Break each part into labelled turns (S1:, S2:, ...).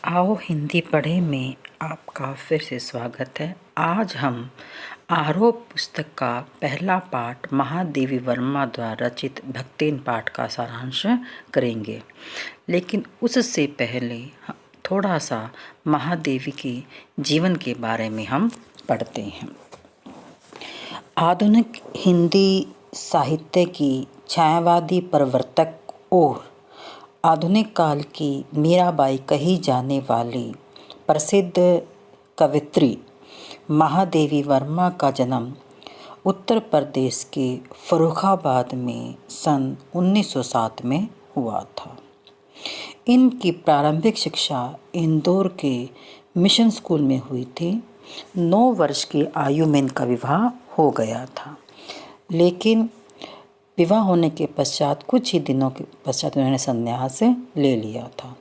S1: आओ हिंदी पढ़े में आपका फिर से स्वागत है। आज हम आरोप पुस्तक का पहला पाठ महादेवी वर्मा द्वारा रचित भक्तिन पाठ का सारांश करेंगे, लेकिन उससे पहले थोड़ा सा महादेवी के जीवन के बारे में हम पढ़ते हैं। आधुनिक हिंदी साहित्य की छायावादी प्रवर्तक और आधुनिक काल की मीराबाई कही जाने वाली प्रसिद्ध कवयित्री महादेवी वर्मा का जन्म उत्तर प्रदेश के फर्रुखाबाद में सन 1907 में हुआ था। इनकी प्रारंभिक शिक्षा इंदौर के मिशन स्कूल में हुई थी। 9 वर्ष की आयु में इनका विवाह हो गया था, लेकिन विवाह होने के पश्चात कुछ ही दिनों के पश्चात उन्होंने संन्यास ले लिया था।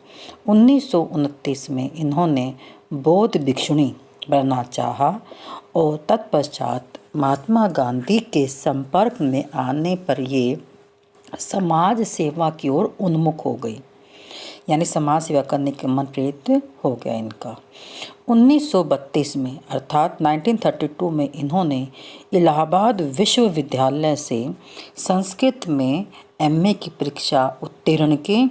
S1: 1929 में इन्होंने बौद्ध भिक्षुणी बनना चाहा और तत्पश्चात महात्मा गांधी के संपर्क में आने पर ये समाज सेवा की ओर उन्मुख हो गई, यानी समाज सेवा करने के मन प्रेरित हो गया इनका। 1932 में अर्थात 1932 में इन्होंने इलाहाबाद विश्वविद्यालय से संस्कृत में एमए की परीक्षा उत्तीर्ण की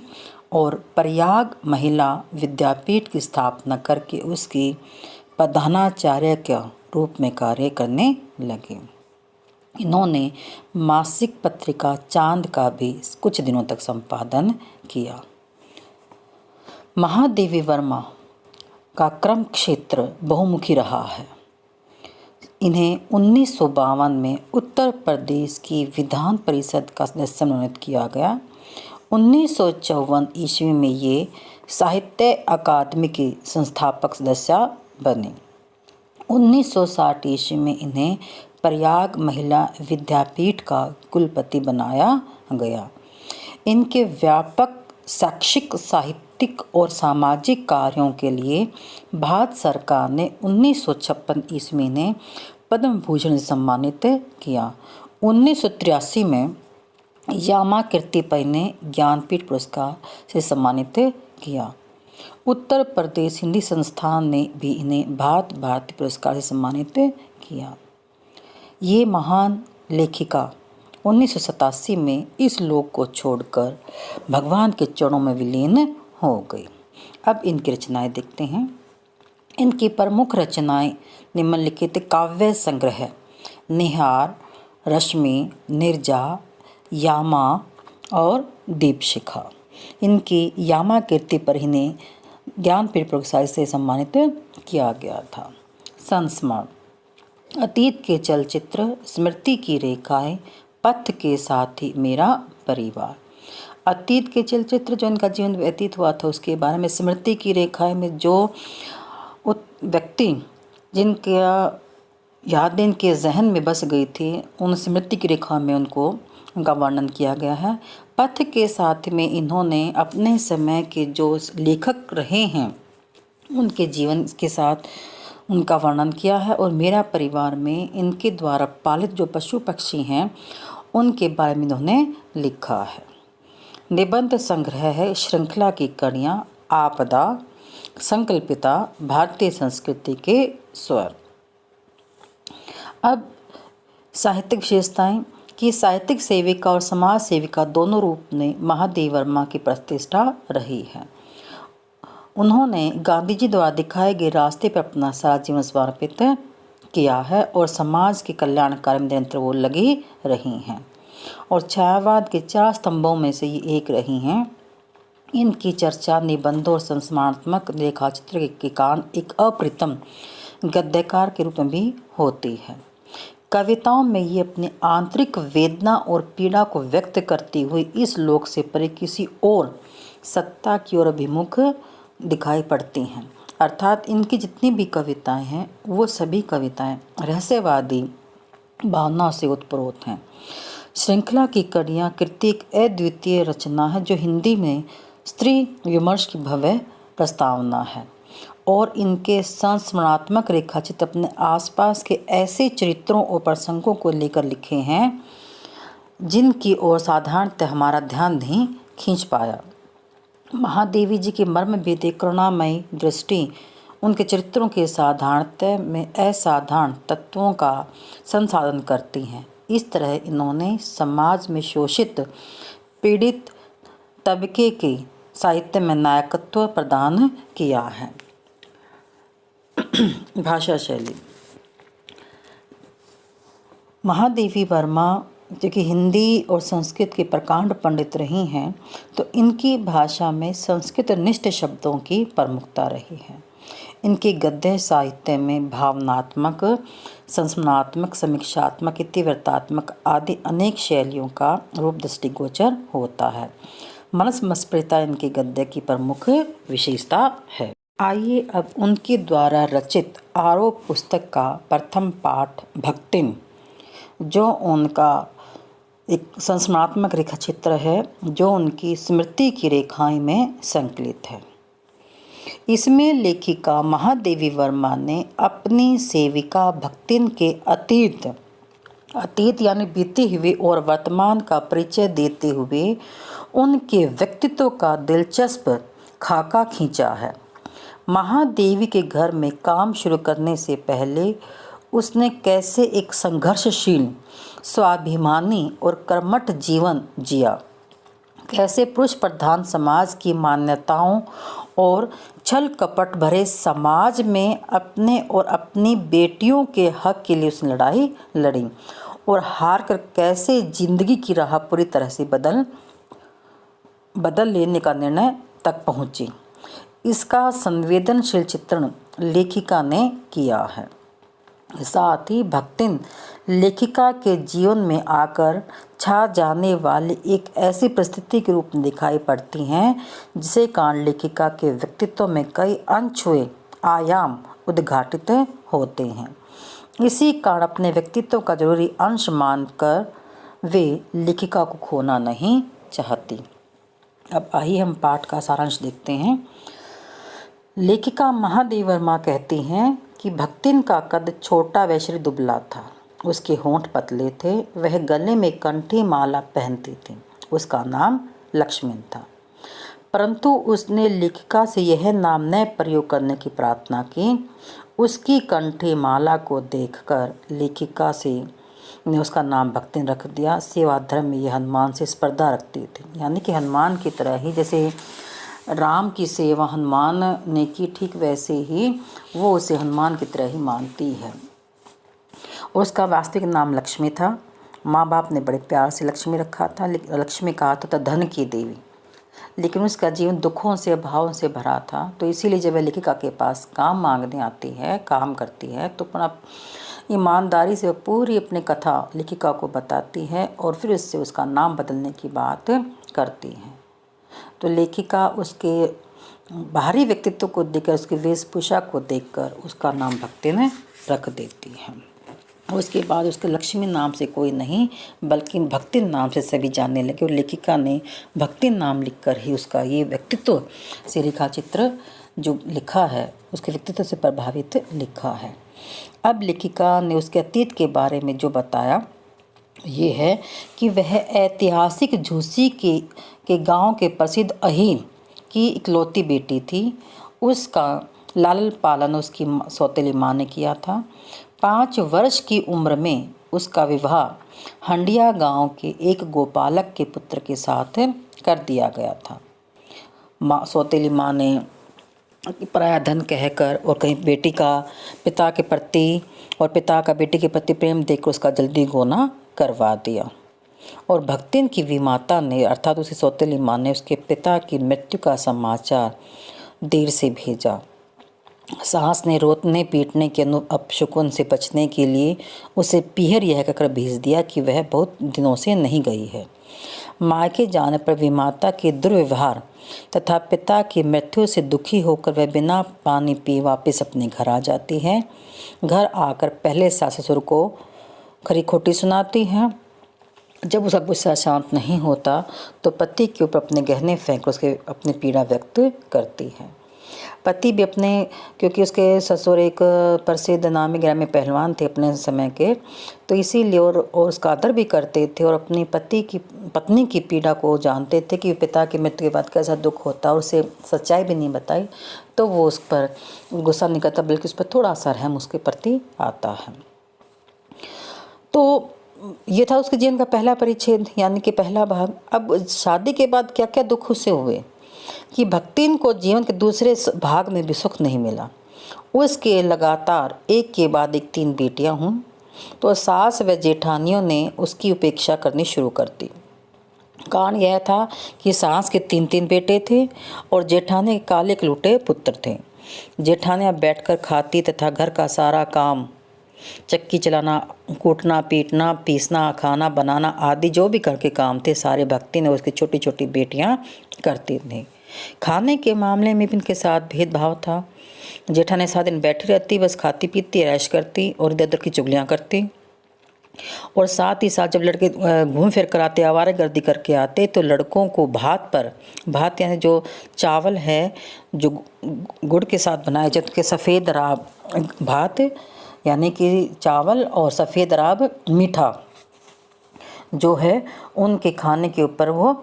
S1: और प्रयाग महिला विद्यापीठ की स्थापना करके उसकी प्रधानाचार्य के रूप में कार्य करने लगे। इन्होंने मासिक पत्रिका चांद का भी कुछ दिनों तक संपादन किया। महादेवी वर्मा का क्रम क्षेत्र बहुमुखी रहा है। इन्हें 1952 में उत्तर प्रदेश की विधान परिषद का सदस्य मनोनीत किया गया। 1954 ईस्वी में ये साहित्य अकादमी की संस्थापक सदस्य बने। 1960 ईस्वी में इन्हें प्रयाग महिला विद्यापीठ का कुलपति बनाया गया। इनके व्यापक शैक्षिक, साहित्यिक और सामाजिक कार्यों के लिए भारत सरकार ने 1956 ईस्वी में पद्म भूषण से सम्मानित किया। 1983 में यामा कीर्ति पर इन्हें ज्ञानपीठ पुरस्कार से सम्मानित किया। उत्तर प्रदेश हिंदी संस्थान ने भी इन्हें भारत भारती पुरस्कार से सम्मानित किया। ये महान लेखिका 1987 में इस लोक को छोड़कर भगवान के चरणों में विलीन हो गई। अब इनकी रचनाएं देखते हैं। इनकी प्रमुख रचनाएं निम्नलिखित काव्य संग्रह निहार, रश्मि, निर्जा, यामा और दीपशिखा। इनकी यामा कीर्ति पर इन्हें ज्ञानपीठ पुरस्कार से सम्मानित किया गया था। संस्मरण: अतीत के चलचित्र, स्मृति की रेखाएं, पथ के साथी, मेरा परिवार। अतीत के चलचित्र जो इनका जीवन व्यतीत हुआ था उसके बारे में, स्मृति की रेखाएं में जो व्यक्ति जिनका यादें इनके जहन में बस गई थी, उन स्मृति की रेखा में उनका वर्णन किया गया है। पथ के साथ में इन्होंने अपने समय के जो लेखक रहे हैं उनके जीवन के साथ उनका वर्णन किया है। और मेरा परिवार में इनके द्वारा पालित जो पशु पक्षी हैं उनके बारे में इन्होंने लिखा है। निबंध संग्रह है श्रृंखला की कड़ियाँ, आपदा, संकल्पिता, भारतीय संस्कृति के स्वर। अब साहित्यिक विशेषताएं कि साहित्यिक सेविका और समाज सेविका दोनों रूप में महादेवी वर्मा की प्रतिष्ठा रही है। उन्होंने गांधी जी द्वारा दिखाए गए रास्ते पर अपना सारा जीवन समर्पित किया है और समाज के कल्याण कार्य में निरंतर वो लगी रही हैं और छायावाद के 4 स्तंभों में से ये एक रही हैं। इनकी चर्चा निबंधों और संस्मरणात्मक रेखाचित्र के कारण एक अप्रतिम गद्यकार के रूप में भी होती है। कविताओं में ये अपनी आंतरिक वेदना और पीड़ा को व्यक्त करती हुई इस लोक से परे किसी और सत्ता की ओर अभिमुख दिखाई पड़ती हैं। अर्थात इनकी जितनी भी कविताएं हैं वो सभी कविताएं रहस्यवादी भावना से उत्प्रोत हैं। श्रृंखला की कड़ियाँ कृति एक अद्वितीय रचना है जो हिंदी में स्त्री विमर्श की भव्य प्रस्तावना है और इनके संस्मरणात्मक रेखाचित्र अपने आसपास के ऐसे चरित्रों और प्रसंगों को लेकर लिखे हैं जिनकी ओर साधारणतः हमारा ध्यान नहीं खींच पाया। महादेवी जी की मर्मभेदी करुणामयी दृष्टि उनके चरित्रों के साधारणतः में असाधारण तत्वों का संसाधन करती हैं। इस तरह इन्होंने समाज में शोषित पीड़ित तबके के साहित्य में नायकत्व प्रदान किया है। भाषा शैली। महादेवी वर्मा जो कि हिंदी और संस्कृत की प्रकांड पंडित रही हैं, तो इनकी भाषा में संस्कृत निष्ठ शब्दों की प्रमुखता रही है। इनके गद्य साहित्य में भावनात्मक, संस्मरणात्मक, समीक्षात्मक, इतिवृत्तात्मक आदि अनेक शैलियों का रूप दृष्टिगोचर होता है। मनस्मस्पृता इनके गद्य की प्रमुख विशेषता है। आइए अब उनके द्वारा रचित आरोप पुस्तक का प्रथम पाठ भक्तिन, जो उनका एक संस्मरणात्मक रेखा चित्र है, जो उनकी स्मृति की रेखाएं में संकलित है। इसमें लेखिका महादेवी वर्मा ने अपनी सेविका भक्तिन के अतीत यानी बीते हुए और वर्तमान का परिचय देते हुए उनके व्यक्तित्व का दिलचस्प खाका खींचा है। महादेवी के घर में काम शुरू करने से पहले उसने कैसे एक संघर्षशील, स्वाभिमानी और कर्मठ जीवन जिया, कैसे पुरुष प्रधान समाज की मान्यताओं और छल कपट भरे समाज में अपने और अपनी बेटियों के हक के लिए उसने लड़ाई लड़ी और हार कर कैसे जिंदगी की राह पूरी तरह से बदल लेने का निर्णय तक पहुंची। इसका संवेदनशील चित्रण लेखिका ने किया है। साथ ही भक्तिन लेखिका के जीवन में आकर छा जाने वाली एक ऐसी परिस्थिति के रूप में दिखाई पड़ती हैं जिसे कारण लेखिका के व्यक्तित्व में कई अनछुए आयाम उद्घाटित होते हैं। इसी कारण अपने व्यक्तित्व का जरूरी अंश मानकर वे लेखिका को खोना नहीं चाहती। अब आइए हम पाठ का सारांश देखते हैं। लेखिका महादेवी वर्मा कहती हैं कि भक्तिन का कद छोटा व शरीर दुबला था। उसके होंठ पतले थे। वह गले में कंठी माला पहनती थी। उसका नाम लक्ष्मण था, परंतु उसने लेखिका से यह नाम न प्रयोग करने की प्रार्थना की। उसकी कंठी माला को देखकर लेखिका ने उसका नाम भक्तिन रख दिया। सेवा धर्म में यह हनुमान से स्पर्धा रखती थी, यानी कि हनुमान की तरह ही जैसे राम की सेवा हनुमान ने की, ठीक वैसे ही वो उसे हनुमान की तरह ही मानती है। और उसका वास्तविक नाम लक्ष्मी था। माँ बाप ने बड़े प्यार से लक्ष्मी रखा था। लक्ष्मी कहा था धन की देवी, लेकिन उसका जीवन दुखों से, अभावों से भरा था। तो इसीलिए जब वह लेखिका के पास काम मांगने आती है, काम करती है, तो अपना ईमानदारी से पूरी अपनी कथा लेखिका को बताती है और फिर उससे उसका नाम बदलने की बात करती है। तो लेखिका उसके बाहरी व्यक्तित्व को देखकर, उसकी वेशभूषा को देखकर उसका नाम भक्तिन रख देती है। उसके बाद उसके लक्ष्मी नाम से कोई नहीं बल्कि भक्तिन नाम से सभी जानने लगे और लेखिका ने भक्तिन नाम लिखकर ही उसका ये व्यक्तित्व से रेखा चित्र जो लिखा है उसके व्यक्तित्व से प्रभावित लिखा है। अब लेखिका ने उसके अतीत के बारे में जो बताया ये है कि वह ऐतिहासिक झूसी के गांव के प्रसिद्ध अहीर की इकलौती बेटी थी। उसका लालन पालन उसकी सौतेली माँ ने किया था। 5 वर्ष की उम्र में उसका विवाह हंडिया गांव के एक गोपालक के पुत्र के साथ कर दिया गया था। सौतेली माँ ने पराया धन कहकर और कहीं बेटी का पिता के प्रति और पिता का बेटी के प्रति प्रेम देखकर उसका जल्दी गोना करवा दिया। और भक्तिन की विमाता ने अर्थात उसी सौतेली माँ ने उसके पिता की मृत्यु का समाचार देर से भेजा। सास ने रोतने पीटने के अपशकुन से बचने के लिए उसे पीहर यह कहकर भेज दिया कि वह बहुत दिनों से नहीं गई है। मायके जाने पर विमाता के दुर्व्यवहार तथा पिता की मृत्यु से दुखी होकर वह बिना पानी पी वापस अपने घर आ जाती है। घर आकर पहले सास ससुर को खरी खोटी सुनाती है। जब उसका गुस्सा शांत नहीं होता तो पति के ऊपर अपने गहने फेंक उसके अपनी पीड़ा व्यक्त करती है। पति भी अपने, क्योंकि उसके ससुर एक प्रसिद्ध नामी ग्रामी पहलवान थे अपने समय के, तो इसीलिए और उसका आदर भी करते थे और अपनी पत्नी की पीड़ा को जानते थे कि पिता की मृत्यु के बाद कैसा दुख होता है, और उसे सच्चाई भी नहीं बताई, तो वो उस पर गुस्सा नहीं करता बल्कि उस पर थोड़ा सा रहम उसके प्रति आता है। तो ये था उसके जीवन का पहला परिच्छेद, यानी कि पहला भाग। अब शादी के बाद क्या क्या दुख उसे हुए कि भक्तिन को जीवन के दूसरे भाग में भी सुख नहीं मिला। उसके लगातार एक के बाद एक 3 बेटियां हुं, तो सास व जेठानियों ने उसकी उपेक्षा करनी शुरू कर दी। कारण यह था कि सास के 3-3 बेटे थे और जेठानी के काले कलूटे पुत्र थे। जेठानियाँ बैठकर खाती तथा घर का सारा काम, चक्की चलाना, कूटना, पीटना, पीसना, खाना बनाना आदि जो भी घर के काम थे सारे भक्ति ने उसकी छोटी छोटी बेटियां करती थीं। खाने के मामले में भी इनके साथ भेदभाव था। जेठानी सारा दिन बैठी रहती, बस खाती पीती ऐश करती और इधर उधर की चुगलियाँ करती, और साथ ही साथ जब लड़के घूम फिर कर आते, आवारागर्दी करके आते, तो लड़कों को भात यानी जो चावल है जो गुड़ के साथ बनाए जाते के सफ़ेद राब भात यानी कि चावल और सफ़ेद राब मीठा जो है उनके खाने के ऊपर वो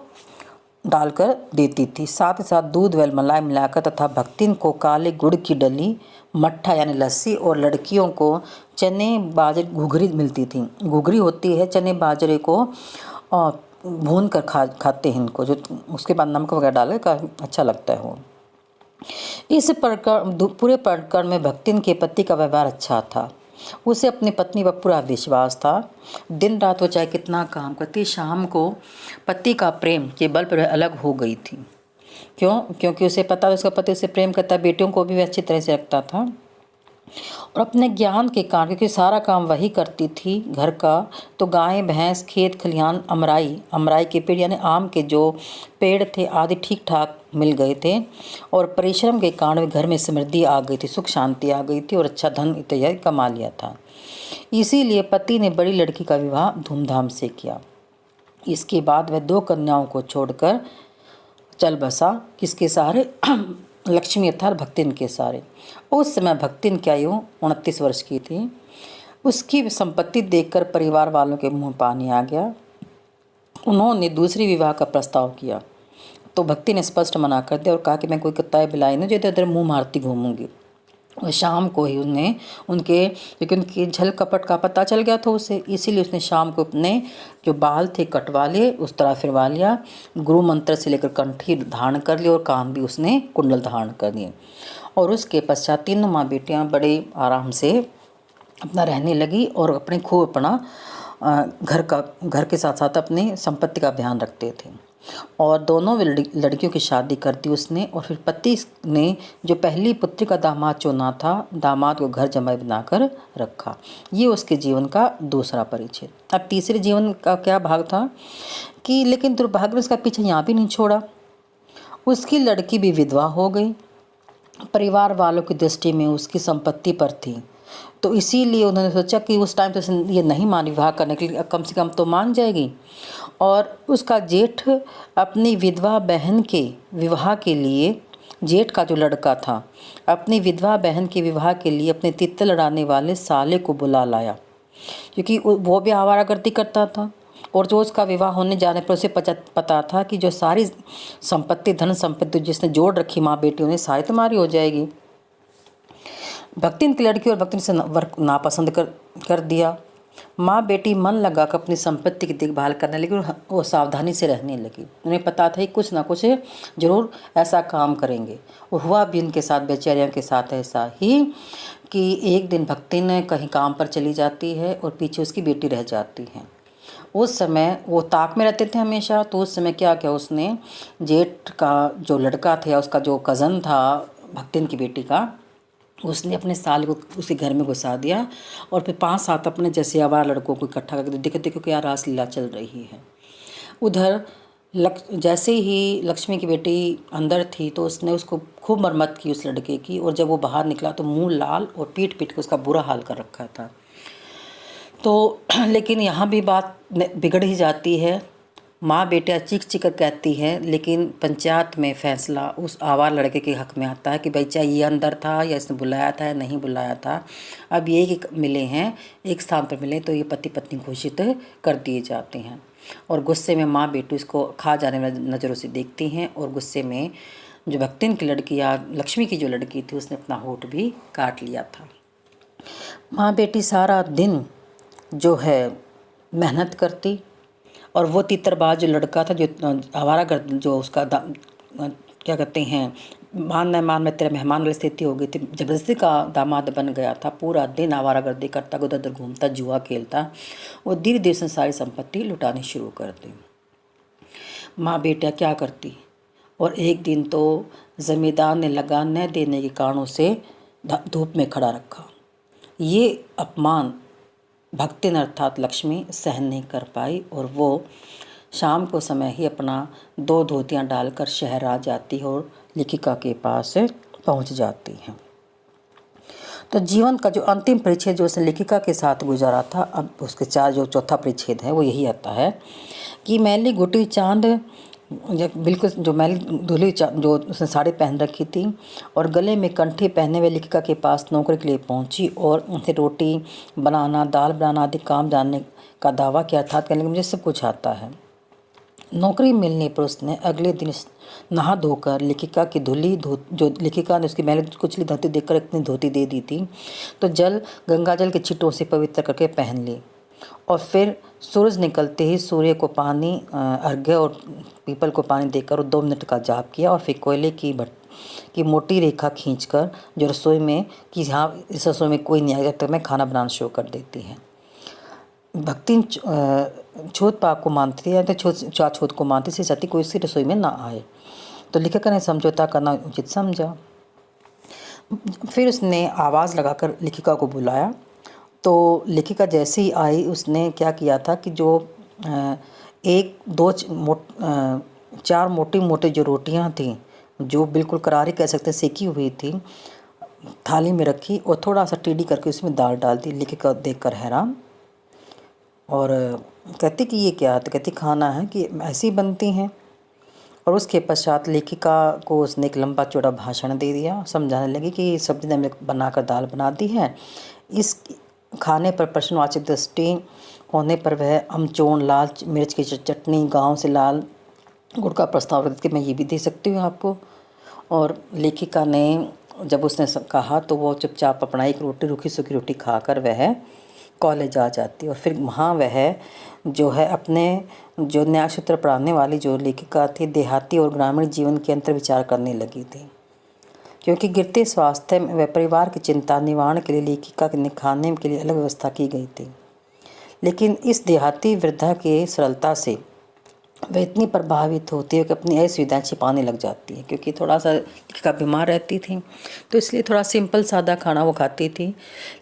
S1: डालकर देती थी। साथ ही साथ दूध व मलाई मिलाकर तथा भक्तिन को काले गुड़ की डली, मट्ठा यानी लस्सी, और लड़कियों को चने बाजरे घुघरी मिलती थी। घुघरी होती है चने बाजरे को भून कर खाते हैं इनको, जो उसके बाद नमक वगैरह डाले का अच्छा लगता है वो। इस पूरे प्रकरण में भक्तिन के पति का व्यवहार अच्छा था। उसे अपनी पत्नी पर पूरा विश्वास था। दिन रात वो चाहे कितना काम करती, शाम को पति का प्रेम के बल पर अलग हो गई थी। क्योंकि उसे पता था उसका पति उसे प्रेम करता, बेटियों को भी अच्छी तरह से रखता था, और अपने ज्ञान के कारण, क्योंकि सारा काम वही करती थी घर का, तो गाय भैंस, खेत खलिहान, अमराई के पेड़ यानी आम के जो पेड़ थे आदि ठीक ठाक मिल गए थे, और परिश्रम के कारण घर में समृद्धि आ गई थी, सुख शांति आ गई थी, और अच्छा धन इत्यादि कमा लिया था। इसीलिए पति ने बड़ी लड़की का विवाह धूमधाम से किया। इसके बाद वह 2 कन्याओं को छोड़कर चल बसा, किसके सहारे? लक्ष्मी अर्थात भक्तिन के सहारे। उस समय भक्तिन की आयु 29 वर्ष की थी। उसकी संपत्ति देखकर परिवार वालों के मुंह पानी आ गया। उन्होंने दूसरी विवाह का प्रस्ताव किया, तो भक्ति ने स्पष्ट मना कर दिया और कहा कि मैं कोई कुत्ता बिलाई नहीं जो इधर उधर मुँह मारती घूमूंगी। और शाम को ही क्योंकि उनकी छल कपट का पता चल गया था उसे, इसीलिए उसने शाम को अपने जो बाल थे कटवा लिए, उस तरह फिरवा लिया, गुरु मंत्र से लेकर कंठी धारण कर ली और कान भी उसने कुंडल धारण कर दिए। और उसके पश्चात 3 माँ बेटियाँ बड़े आराम से अपना रहने लगी और अपने खूब अपना घर के साथ साथ अपनी संपत्ति का ध्यान रखते थे। और दोनों लड़कियों की शादी कर दी उसने, और फिर पति ने जो पहली पुत्री का दामाद चुना था, दामाद को घर जमाई बनाकर रखा। ये उसके जीवन का दूसरा परिच्छेद। अब तीसरे जीवन का क्या भाग था कि लेकिन दुर्भाग्य में उसका पीछे यहाँ भी नहीं छोड़ा। उसकी लड़की भी विधवा हो गई। परिवार वालों की दृष्टि में उसकी संपत्ति पर थी, तो इसीलिए उन्होंने सोचा कि उस टाइम तो ये नहीं मान विवाह करने के लिए, कम से कम तो मान जाएगी। और उसका जेठ अपनी विधवा बहन के विवाह के लिए, जेठ का जो लड़का था, अपनी विधवा बहन के विवाह के लिए अपने तित्ते लड़ाने वाले साले को बुला लाया, क्योंकि वो भी आवारागर्दी करता था। और जो उसका विवाह होने जाने पर उसे पता था कि जो सारी संपत्ति, धन संपत्ति जिसने जोड़ रखी माँ बेटियों ने, सारी तुम्हारी हो जाएगी। भक्तिन की लड़की और भक्तिन से नापसंद कर दिया। माँ बेटी मन लगाकर अपनी संपत्ति की देखभाल करने लगी और वो सावधानी से रहने लगी। उन्हें पता था कि कुछ ना कुछ जरूर ऐसा काम करेंगे, और हुआ भी उनके साथ, बेचारियों के साथ ऐसा ही कि एक दिन भक्तिन कहीं काम पर चली जाती है और पीछे उसकी बेटी रह जाती है। उस समय वो ताक में रहते थे हमेशा, तो उस समय क्या किया उसने, जेठ का जो लड़का था, उसका जो कज़न था भक्तिन की बेटी का, उसने अपने साल को उसके घर में घुसा दिया और फिर 5-7 अपने जैसे आवारा लड़कों को इकट्ठा करके देखो क्या रासलीला चल रही है। उधर जैसे ही लक्ष्मी की बेटी अंदर थी तो उसने उसको खूब मरम्मत की उस लड़के की, और जब वो बाहर निकला तो मुंह लाल और पीट के उसका बुरा हाल कर रखा था। तो लेकिन यहाँ भी बात बिगड़ ही जाती है। माँ बेटा चीख चीख कर कहती है, लेकिन पंचायत में फैसला उस आवारा लड़के के हक में आता है कि भाई चाहे ये अंदर था या इसने बुलाया था या नहीं बुलाया था, अब ये कि मिले हैं, एक स्थान पर मिले तो ये पति पत्नी घोषित कर दिए जाते हैं। और गुस्से में माँ बेटू इसको खा जाने वाली नज़रों से देखती हैं, और गुस्से में जो भक्तिन की लड़की या लक्ष्मी की जो लड़की थी उसने अपना होठ भी काट लिया था। माँ बेटी सारा दिन जो है मेहनत करती, और वो तीतरबाज जो लड़का था, जो आवारागर्द, जो उसका क्या कहते हैं, मान मैं तेरा मेहमान वाली स्थिति हो गई थी, जबरदस्ती का दामाद बन गया था, पूरा दिन आवारागर्दी करता, उधर उधर घूमता, जुआ खेलता, वो धीरे धीरे से सारी संपत्ति लुटानी शुरू कर दी। माँ बेटा क्या करती, और एक दिन तो जमींदार ने लगान न देने के कारणों से धूप में खड़ा रखा। ये अपमान भक्तिन अर्थात लक्ष्मी सहन नहीं कर पाई, और वो शाम को समय ही अपना 2 धोतियाँ डालकर शहर आ जाती है और लेखिका के पास पहुंच जाती हैं। तो जीवन का जो अंतिम परिच्छेद जो उसने लेखिका के साथ गुजारा था, अब उसके जो चौथा परिच्छेद है वो यही आता है कि मैली गुटी चांद, बिल्कुल जो मैली धुली जो उसने साड़ी पहन रखी थी और गले में कंठी पहने हुए लेखिका के पास नौकरी के लिए पहुंची, और उनसे रोटी बनाना, दाल बनाना आदि काम जानने का दावा किया, अर्थात कहने लगी मुझे सब कुछ आता है। नौकरी मिलने पर उसने अगले दिन नहा धोकर लेखिका की जो लेखिका ने उसकी मैली कुचली धोती देखकर इतनी धोती दे दी थी, तो गंगा जल के छींटों से पवित्र करके पहन ली, और फिर सूरज निकलते ही सूर्य को पानी अर्घ्य और पीपल को पानी देकर 2 मिनट का जाप किया, और फिर कोयले की मोटी रेखा खींचकर जो रसोई में कि हाँ इस रसोई में कोई नहीं आएगा जब तक मैं खाना बनाना शुरू कर देती है। भक्ति छूत पाप को मानती है, तो छूत को मानती से सती कोई सी रसोई में ना आए, तो लेखिका ने समझौता करना उचित समझा। फिर उसने आवाज़ लगाकर लेखिका को बुलाया, तो लेखिका जैसे ही आई उसने क्या किया था कि जो 4 मोटी मोटी जो रोटियां थी, जो बिल्कुल करारी कह सकते सेकी हुई थी, थाली में रखी और थोड़ा सा टेढ़ी करके उसमें दाल डाल दी। लेखिका देखकर हैरान, और कहती कि ये क्या, तो कहती खाना है कि ऐसी बनती हैं। और उसके पश्चात लेखिका को उसने एक लंबा चौड़ा भाषण दे दिया, समझाने लगी कि सब्जी हमने बनाकर दाल बना दी है, इस खाने पर प्रश्नवाचक दृष्टि होने पर वह अमचूर्ण लाल मिर्च की चटनी, गांव से लाल गुड़ का प्रस्ताव रख के मैं ये भी दे सकती हूँ आपको। और लेखिका ने जब उसने कहा तो वो चुपचाप अपना एक रोटी, रूखी सूखी रोटी खाकर वह कॉलेज आ जाती, और फिर वहाँ वह जो है अपने जो न्याय सूत्र पढ़ाने वाली जो लेखिका थी, देहाती और ग्रामीण जीवन के अंतर विचार करने लगी थी, क्योंकि गिरते स्वास्थ्य व परिवार की चिंता निवारण के लिए लेखिका के खाने के लिए अलग व्यवस्था की गई थी। लेकिन इस देहाती वृद्धा के सरलता से वह इतनी प्रभावित होती है कि अपनी असुविधाएं छिपाने लग जाती है, क्योंकि थोड़ा सा लेखिका बीमार रहती थी तो इसलिए थोड़ा सिंपल सादा खाना वो खाती थी।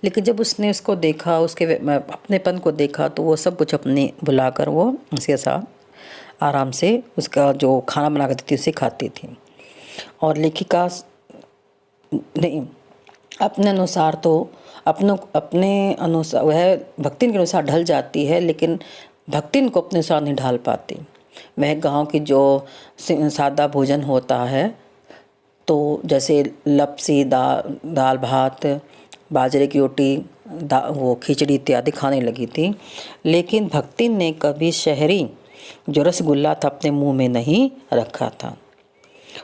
S1: लेकिन जब उसने उसको देखा, उसके अपनेपन को देखा, तो वो सब कुछ अपने बुलाकर वो उसके साथ आराम से उसका जो खाना बना कर देती उसे खाती थी। और लेखिका नहीं अपने अनुसार तो अपने अनुसार वह भक्तिन के अनुसार ढल जाती है, लेकिन भक्तिन को अपने अनुसार नहीं ढाल पाती। वह गांव की जो सादा भोजन होता है, तो जैसे लपसी दाल भात, बाजरे की रोटी, वो खिचड़ी इत्यादि खाने लगी थी। लेकिन भक्तिन ने कभी शहरी जो रसगुल्ला था अपने मुंह में नहीं रखा था।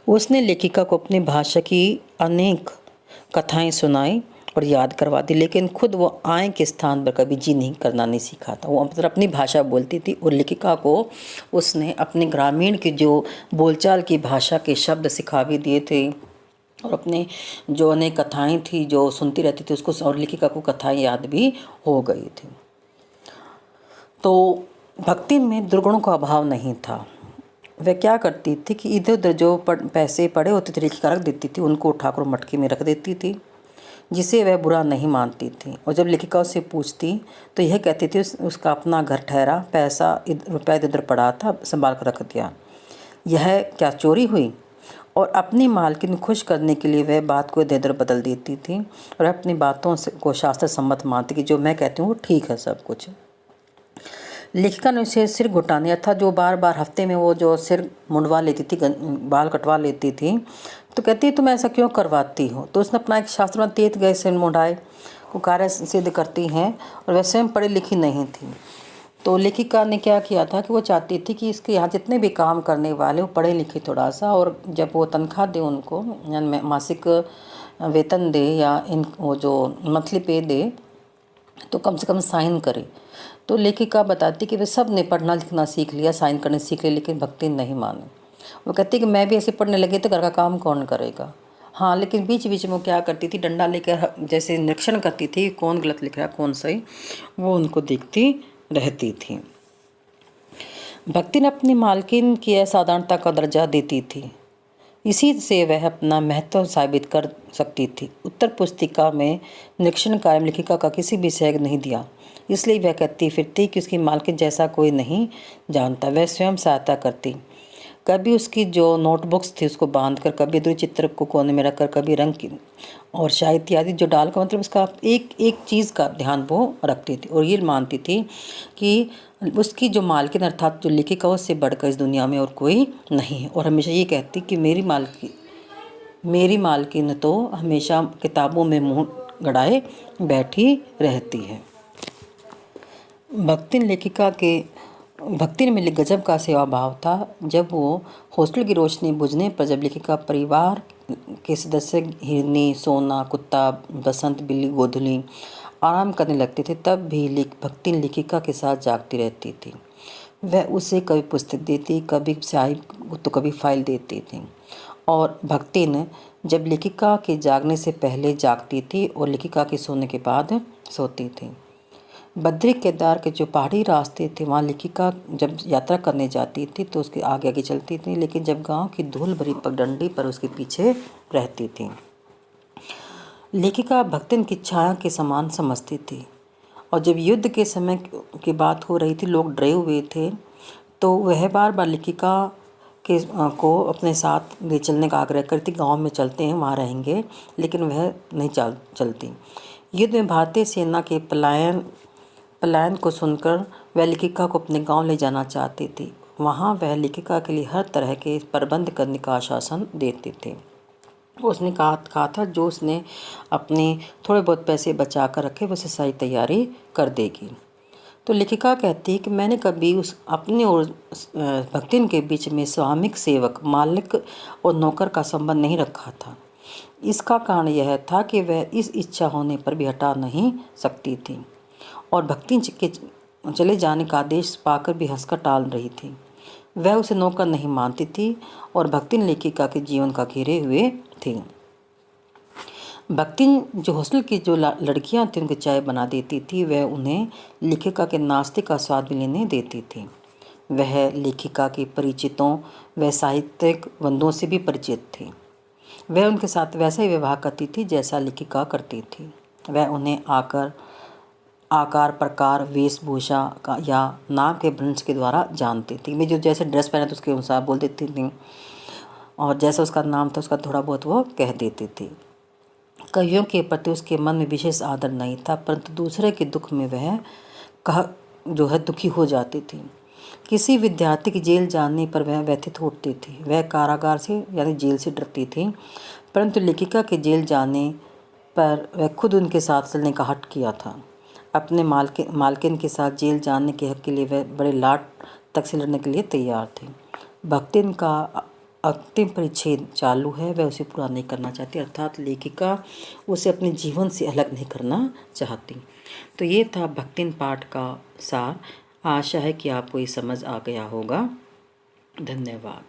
S1: उसने लेखिका को अपनी भाषा की अनेक कथाएं सुनाई और याद करवा दी, लेकिन खुद वो आय के स्थान पर कभी जी नहीं करना नहीं सीखा था। वो मतलब अपनी भाषा बोलती थी, और लेखिका को उसने अपने ग्रामीण की जो बोलचाल की भाषा के शब्द सिखा भी दिए थे, और अपने जो अनेक कथाएं थी जो सुनती रहती थी उसको, और लेखिका को कथाएं याद भी हो गई थी। तो भक्ति में दुर्गुणों का अभाव नहीं था। वह क्या करती थी कि इधर उधर जो पैसे पड़े होते थे लेखिका रख देती थी, उनको उठाकर मटकी में रख देती थी, जिसे वह बुरा नहीं मानती थी। और जब लेखिका उससे पूछती तो यह कहती थी उसका अपना घर ठहरा, पैसा रुपया इधर पड़ा था, संभाल कर रख दिया, यह क्या चोरी हुई। और अपनी मालकिन खुश करने के लिए वह बात को इधर उधर बदल देती थी, और अपनी बातों से को शास्त्र सम्मत मानती कि जो मैं कहती हूँ वो ठीक है सब कुछ। लेखिका ने उसे सिर घुटाने था, जो बार बार हफ्ते में वो जो सिर मुंडवा लेती थी, बाल कटवा लेती थी, तो कहती तुम ऐसा क्यों करवाती हो। तो उसने अपना एक शास्त्र में तेत गए सिर मुंडाए को कार्य सिद्ध करती हैं, और वह स्वयं पढ़ी लिखी नहीं थी। तो लेखिका ने क्या किया था कि वो चाहती थी कि इसके यहाँ जितने भी काम करने वाले वो पढ़े लिखे थोड़ा सा, और जब वो तनख्वाह दे उनको, यानी मासिक वेतन दे या इन वो जो मंथली पे दे, तो कम से कम साइन करे। तो लेखिका बताती कि वे सब ने पढ़ना लिखना सीख लिया, साइन करने सीख लिया, लेकिन भक्ति नहीं माने। वो कहती कि मैं भी ऐसे पढ़ने लगी तो घर का काम कौन करेगा। हाँ, लेकिन बीच बीच में वो क्या करती थी, डंडा लेकर जैसे निरीक्षण करती थी कौन गलत लिख रहा है कौन सही, वो उनको देखती रहती थी। भक्ति ने अपनी मालकिन की असाधारणता का दर्जा देती थी, इसी से वह अपना महत्व साबित कर सकती थी। उत्तर पुस्तिका में निरीक्षण कार्य में लेखिका का किसी भी सहयोग नहीं दिया, इसलिए वह कहती फिरती कि उसकी मालकिन जैसा कोई नहीं जानता। वह स्वयं सहायता करती, कभी उसकी जो नोटबुक्स थी उसको बांधकर, कभी अधूरे चित्र को कोने में रखकर, कभी रंग की और शाही इत्यादि जो डालकर, मतलब उसका एक एक चीज़ का ध्यान वो रखती थी, और ये मानती थी कि उसकी जो मालकिन अर्थात जो लेखिका उससे बढ़कर इस दुनिया में और कोई नहीं है। और हमेशा ये कहती कि मेरी मालकिन तो हमेशा किताबों में मुँह गड़ाए बैठी रहती है। भक्ति में गजब का सेवा भाव था। जब वो हॉस्टल की रोशनी बुझने पर जब लेखिका परिवार के सदस्य हिरनी, सोना, कुत्ता, बसंत, बिल्ली, गोधुली आराम करने लगते थे, तब भी भक्ति लेखिका के साथ जागती रहती थी। वह उसे कभी पुस्तक देती, कभी स्याही तो कभी फाइल देती थी। और भक्ति ने जब लेखिका के जागने से पहले जागती थी और लेखिका के सोने के बाद सोती थी। बद्री केदार के जो पहाड़ी रास्ते थे, वहाँ लेखिका जब यात्रा करने जाती थी तो उसके आगे आगे चलती थी, लेकिन जब गांव की धूल भरी पगडंडी पर उसके पीछे रहती थी। लेखिका भक्तिन की छाया के समान समझती थी, और जब युद्ध के समय की बात हो रही थी, लोग डरे हुए थे, तो वह बार बार लेखिका को अपने साथ ले चलने का आग्रह करती। गांव में चलते हैं, वहाँ रहेंगे, लेकिन वह नहीं चलती। युद्ध में भारतीय सेना के पलायन को सुनकर वह लेखिका को अपने गांव ले जाना चाहती थी। वहाँ वह लेखिका के लिए हर तरह के प्रबंध करने का आश्वासन देते थे। उसने कहा था जो उसने अपने थोड़े बहुत पैसे बचा कर रखे वो सारी तैयारी कर देगी। तो लेखिका कहती है कि मैंने कभी उस अपने और भक्तिन के बीच में स्वामिक सेवक, मालिक और नौकर का संबंध नहीं रखा था। इसका कारण यह था कि वह इस इच्छा होने पर भी हटा नहीं सकती थी, और भक्तिन के चले जाने का आदेश पाकर भी हंसकर टाल रही थी। वह उसे नौकर नहीं मानती थी, और भक्तिन लेखिका के जीवन का घेरे हुए थी। भक्तिन जो हॉस्टल की जो लड़कियां थीं उनकी चाय बना देती थी, वह उन्हें लेखिका के नाश्ते का स्वाद भी लेने देती थी। वह लेखिका के परिचितों व साहित्यिक बंधुओं से भी परिचित थी। वह उनके साथ वैसा ही व्यवहार करती थी जैसा लेखिका करती थी। वह उन्हें आकार, प्रकार, वेशभूषा का या नाम के भ्रंश के द्वारा जानती थी। मैं जो जैसे ड्रेस पहना तो उसके अनुसार बोल देती थी, और जैसा उसका नाम था उसका थोड़ा बहुत वो कह देती थी। कवियों के प्रति उसके मन में विशेष आदर नहीं था, परंतु दूसरे के दुख में वह दुखी हो जाती थी। किसी विद्यार्थी की जेल जाने पर वह व्यथित होती थी। वह कारागार से यानी जेल से डरती थी, परंतु लेखिका के जेल जाने पर वह खुद उनके साथ चलने का हट किया था। अपने मालकिन के साथ जेल जाने के हक के लिए वह बड़े लाट तक से लड़ने के लिए तैयार थे। भक्तिन का अंतिम परिच्छेद चालू है, वह उसे पूरा नहीं करना चाहती, अर्थात लेखिका उसे अपने जीवन से अलग नहीं करना चाहती। तो ये था भक्तिन पाठ का सार। आशा है कि आपको ये समझ आ गया होगा। धन्यवाद।